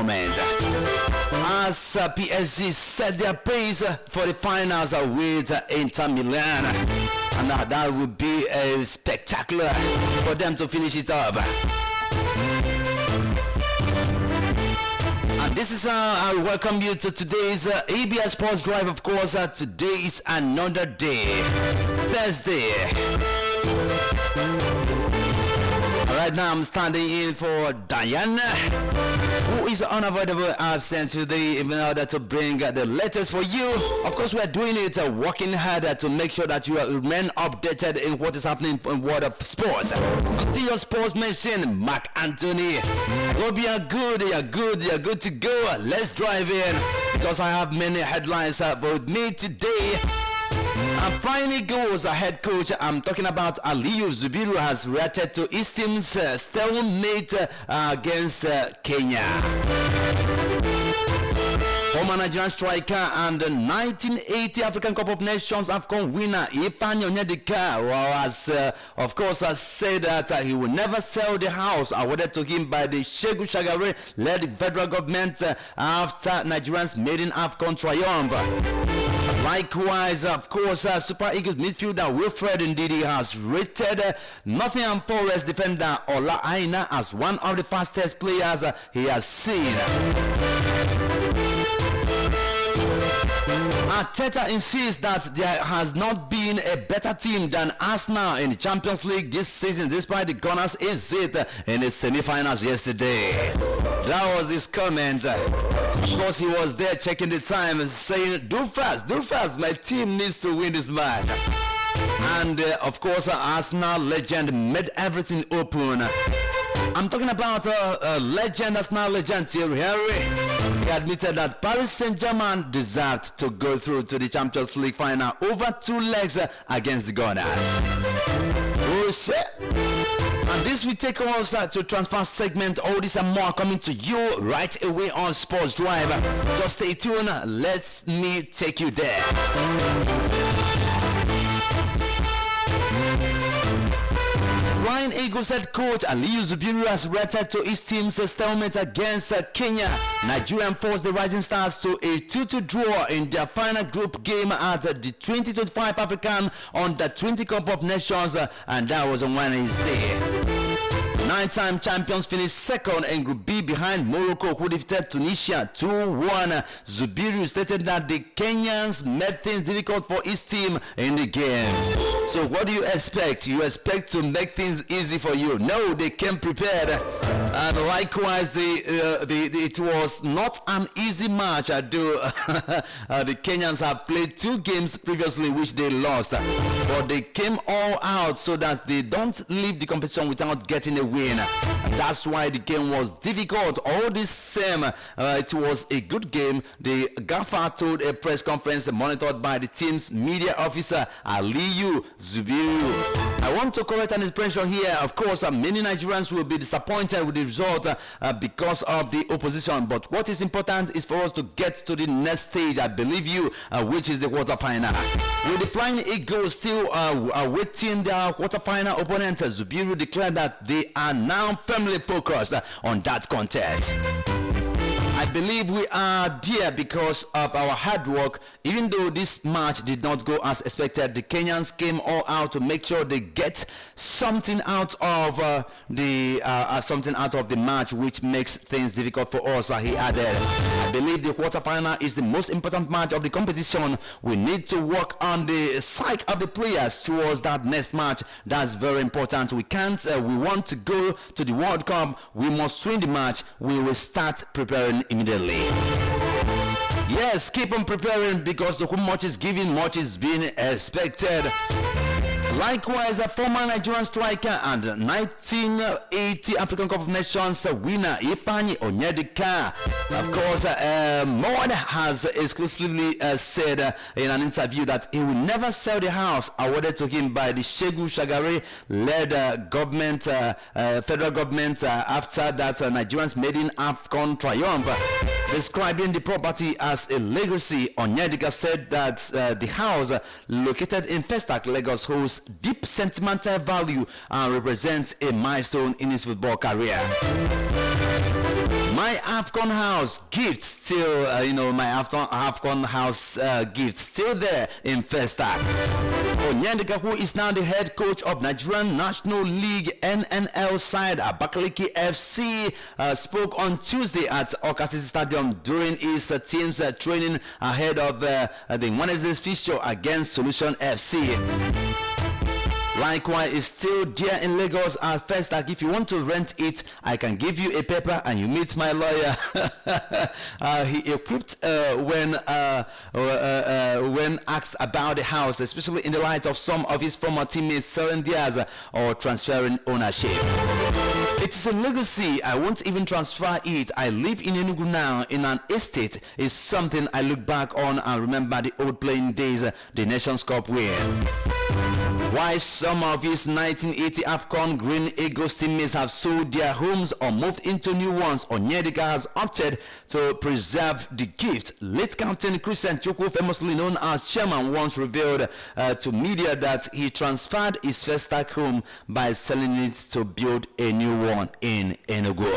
moment. As PSG set their praise for the finals with Inter Milan. And that would be a spectacular for them to finish it up. And this is how I welcome you to today's ABS Sports Drive. Of course, today is another day, Thursday. Right now I'm standing in for Diana, who is unavoidable absent today in order to bring the latest for you. Of course, we are doing it working hard to make sure that you remain updated in what is happening in the world of sports. Until your sports mention, Mark Anthony. I hope you are good, you're good to go. Let's drive in because I have many headlines with me today. And finally goes a head coach. I'm talking about Aliyu Zubiru has reacted to his team's stalemate against Kenya. Former Nigerian striker and the 1980 African Cup of Nations AFCON winner Ifeanyi Onyedika has, of course, said that he will never sell the house awarded to him by the Shehu Shagari-led federal government after Nigerians maiden AFCON triumph. Likewise, of course, Super Eagles midfielder Wilfred Ndidi has rated Nottingham Forest defender Ola Aina as one of the fastest players he has seen. Arteta insists that there has not been a better team than Arsenal in the Champions League this season, despite the Gunners' exit in the semi-finals yesterday. That was his comment. Of course, he was there checking the time, saying, do fast, my team needs to win this match. And of course, Arsenal legend made everything open. I'm talking about legend, Arsenal legend Thierry Henry. He admitted that Paris Saint-Germain deserved to go through to the Champions League final over 2 legs against the Gunners. And this will take us to transfer segment. All this and more coming to you right away on Sports Drive. Just stay tuned. Let me take you there. Flying Eagles head coach Aliyu Zubiru has reacted to his team's stalemate against Kenya. Nigerian forced the Rising Stars to a 2-2 draw in their final group game at the 2025 African Under-20 Cup of Nations, and that was on Wednesday. 9-time champions finished second in Group B behind Morocco, who defeated Tunisia 2-1. Zubiru stated that the Kenyans made things difficult for his team in the game. So what do you expect? You expect to make things easy for you? No, they came prepared. And likewise, it was not an easy match. The Kenyans have played 2 games previously which they lost. But they came all out so that they don't leave the competition without getting a win. That's why the game was difficult. All the same, it was a good game. The gaffer told a press conference monitored by the team's media officer Aliyu Zubiru. I want to correct an impression here. Of course, many Nigerians will be disappointed with the result because of the opposition. But what is important is for us to get to the next stage, I believe you, which is the quarterfinal. With the Flying Eagles still awaiting their quarterfinal opponent, Zubiru declared that they are now firmly focused on that contest. I believe we are there because of our hard work. Even though this match did not go as expected, the Kenyans came all out to make sure they get something out of the match, which makes things difficult for us. He added, I believe the quarterfinal is the most important match of the competition. We need to work on the psyche of the players towards that next match. That's very important. We want to go to the World Cup. We must win the match. We will start preparing immediately. Yes, keep on preparing because the much is given, much is being expected. Likewise, a former Nigerian striker and 1980 African Cup of Nations winner Ifeanyi Onyedika, of course, Mord has exclusively said in an interview that he will never sell the house awarded to him by the Shehu Shagari-led government, federal government, after that Nigerians maiden AFCON triumph. Describing the property as a legacy, Onyedika said that the house located in Festac, Lagos, holds deep sentimental value and represents a milestone in his football career. My AFCON house gift still, my AFCON house gift still there in first half. Onyedika, who is now the head coach of Nigerian National League NNL side Abakaliki FC, spoke on Tuesday at Okasisi Stadium during his team's training ahead of the Wednesday's fixture against Solution FC. Likewise, it's still there in Lagos at first. Like, if you want to rent it, I can give you a paper and you meet my lawyer. He equipped when asked about the house, especially in the light of some of his former teammates selling theirs or transferring ownership. It is a legacy. I won't even transfer it. I live in Enugu now in an estate. It's something I look back on and remember the old playing days, the Nations Cup win. Why some of his 1980 AFCON Green Eagles teammates have sold their homes or moved into new ones, Onyedika has opted to preserve the gift. Late Captain Christian Chukwu, famously known as Chairman, once revealed to media that he transferred his first stack home by selling it to build a new one in Enugu.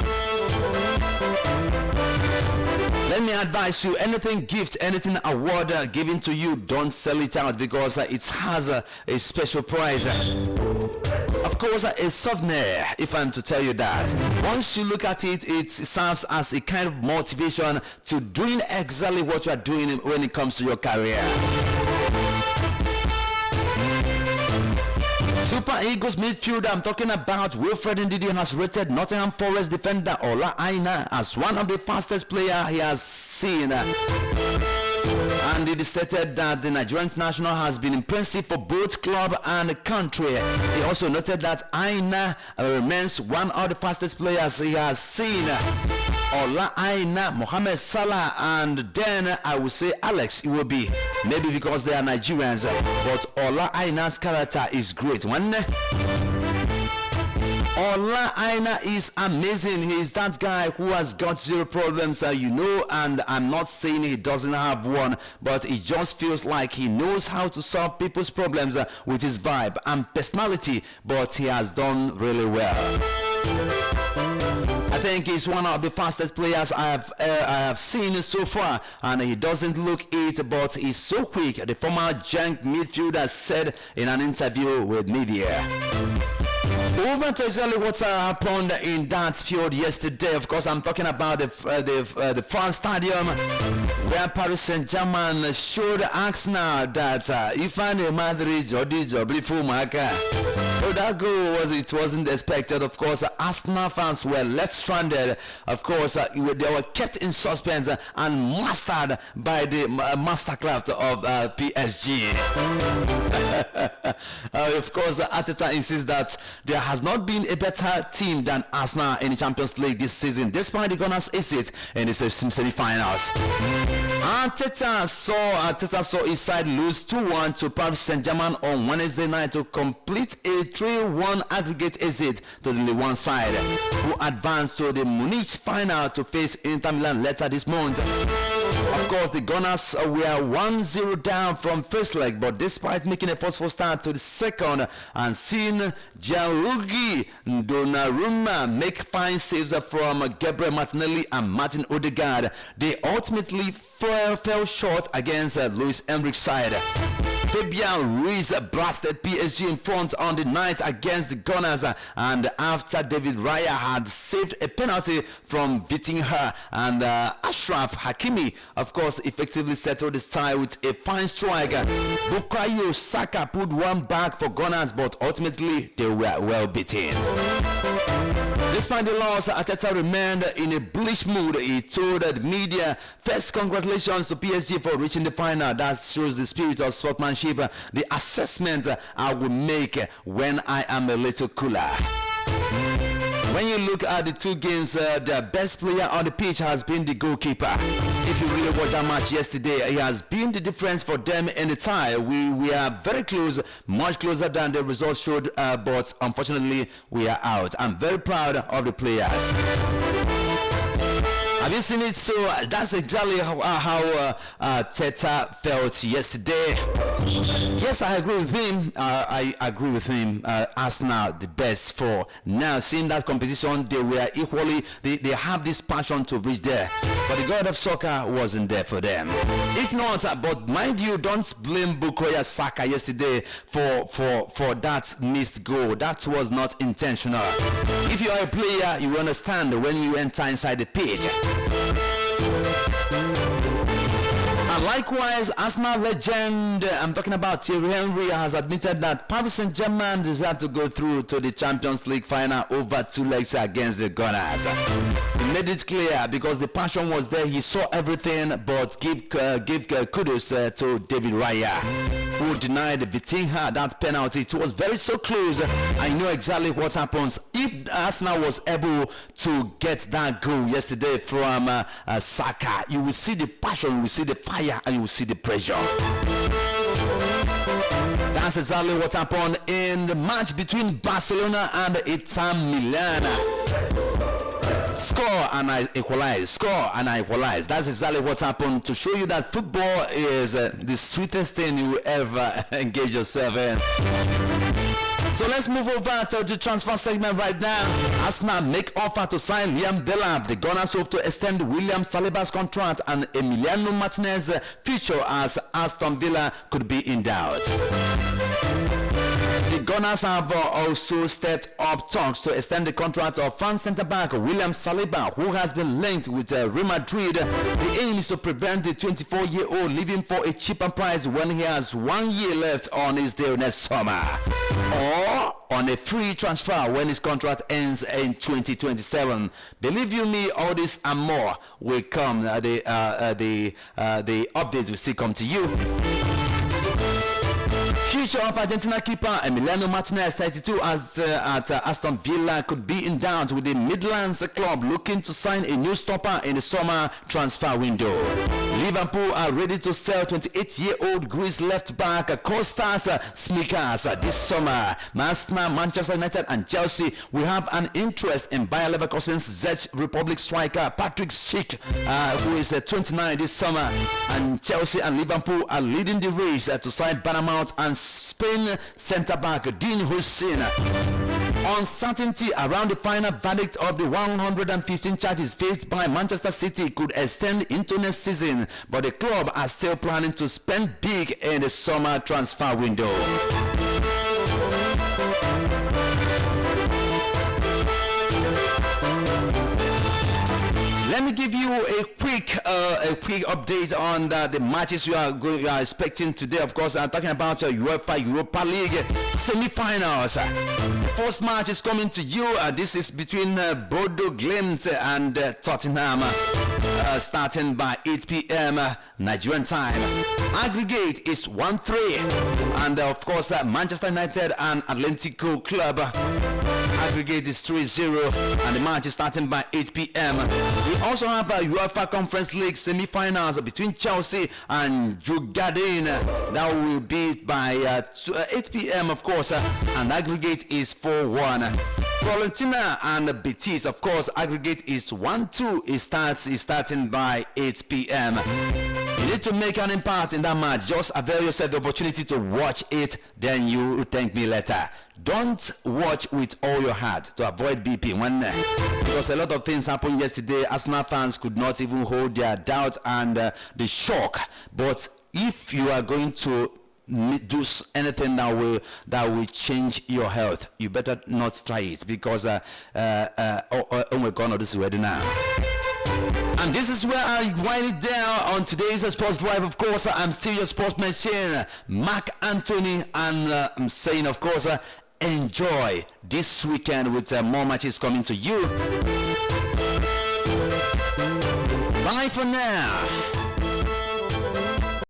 Let me advise you, anything gift, anything award given to you, don't sell it out because it has a special price. Of course, a souvenir, if I'm to tell you that. Once you look at it, it serves as a kind of motivation to doing exactly what you are doing when it comes to your career. Super Eagles midfielder, I'm talking about Wilfred Ndidi, has rated Nottingham Forest defender Ola Aina as one of the fastest players he has seen. And it is stated that the Nigerian international has been impressive for both club and country. He also noted that Aina remains one of the fastest players he has seen. Ola Aina, Mohamed Salah, and then I would say Alex Iwobi. Maybe because they are Nigerians, but Ola Aina's character is great. Ola Aina is amazing. He is that guy who has got zero problems, and I'm not saying he doesn't have one, but it just feels like he knows how to solve people's problems with his vibe and personality, but he has done really well. I think he's one of the fastest players I have seen so far, and he doesn't look it, but he's so quick, the former Genk midfielder said in an interview with media. Over to exactly what happened in that field yesterday. Of course, I'm talking about the France Stadium, where Paris Saint-Germain showed Arsenal that if I Madrid that goal wasn't expected. Of course, Arsenal fans were left stranded. Of course, they were kept in suspense and mastered by the mastercraft of PSG. Of course, Arteta insists that there has not been a better team than Arsenal in the Champions League this season, despite the Gunners' exit in the semi-finals. Arteta saw his side lose 2-1 to Paris Saint-Germain on Wednesday night to complete a 3-1 aggregate exit to the Ligue 1 side, who advanced to the Munich final to face Inter Milan later this month. Of course, the Gunners were 1-0 down from first leg, but despite making a forceful start to the second and seeing Gianluigi Donnarumma make fine saves from Gabriel Martinelli and Martin Odegaard, they ultimately fell short against Luis Enrique's side. Fabian Ruiz blasted PSG in front on the night against the Gunners, and after David Raya had saved a penalty from beating her, and Ashraf Hakimi, of course, effectively settled the tie with a fine strike. Bukayo Saka put one back for Gunners, but ultimately they were well beaten. Despite the loss, Arteta remained in a bullish mood. He told the media, first, congratulations to PSG for reaching the final. That shows the spirit of sportsmanship. The assessment I will make when I am a little cooler. When you look at the two games, the best player on the pitch has been the goalkeeper. If you really watch that match yesterday, he has been the difference for them in the tie. We are very close, much closer than the results showed, but unfortunately we are out. I'm very proud of the players. Have you seen it? So that's exactly how Teta felt yesterday. Yes, I agree with him. I agree with him. Arsenal the best for now. Seeing that competition, they were equally. They have this passion to reach there, but the god of soccer wasn't there for them. If not, but mind you, don't blame Bukayo Saka yesterday for that missed goal. That was not intentional. If you are a player, you understand when you enter inside the pitch. And likewise, Arsenal legend, I'm talking about Thierry Henry, has admitted that Paris Saint-Germain deserve to go through to the Champions League final over 2 legs against the Gunners. He made it clear because the passion was there. He saw everything, but give kudos to David Raya, who denied Vitinha that penalty. It was very so close. I know exactly what happens if Arsenal was able to get that goal yesterday from Saka. You will see the passion, you will see the fire, and you will see the pressure. That's exactly what happened in the match between Barcelona and Inter Milan. Score and I equalize. Score and I equalize. That's exactly what happened, to show you that football is the sweetest thing you will ever engage yourself in. So let's move over to the transfer segment right now. Arsenal make offer to sign Liam Delap. The Gunners hope to extend William Saliba's contract, and Emiliano Martinez's future as Aston Villa could be in doubt. The Gunners have also stepped up talks to extend the contract of France centre-back William Saliba, who has been linked with Real Madrid. The aim is to prevent the 24-year-old leaving for a cheaper price when he has 1 year left on his deal next summer, or on a free transfer when his contract ends in 2027. Believe you me, all this and more will come. The updates will still come to you. Future of Argentina keeper Emiliano Martinez, 32, at Aston Villa, could be in doubt, with the Midlands club looking to sign a new stopper in the summer transfer window. Liverpool are ready to sell 28-year-old Greece left-back Kostas Smikas this summer. Arsenal, Manchester United and Chelsea will have an interest in Bayer Leverkusen's Czech Republic striker Patrick Schick, who is 29 this summer. And Chelsea and Liverpool are leading the race to sign Bournemouth and Spain centre-back Dean Hussein. Uncertainty around the final verdict of the 115 charges faced by Manchester City could extend into next season, but the club are still planning to spend big in the summer transfer window. Let me give you a quick update on the matches you are expecting today. Of course, I'm talking about UEFA Europa League semi-finals. The first match is coming to you. This is between Bodo Glimt and Tottenham, starting by 8 p.m. Nigerian time. Aggregate is 1-3, and of course Manchester United and Atlético Club. Aggregate is 3-0, and the match is starting by 8 p.m. We also have a UEFA Conference League semi-finals between Chelsea and Jugadin. That will be by 8 p.m. of course, and aggregate is 4-1. Fiorentina and Betis, of course, aggregate is 1-2. It starting by 8 p.m. You need to make an impact in that match. Just avail yourself the opportunity to watch it, then you will thank me later. Don't watch with all your heart to avoid BP. Because a lot of things happened yesterday. Arsenal fans could not even hold their doubt and the shock. But if you are going to do anything that will change your health, you better not try it, because oh my God, this is ready now. And this is where I wind it down on today's Sports Drive. Of course, I'm still your sports machine, Mark Anthony, and I'm saying, of course, enjoy this weekend with more matches coming to you. Bye for now.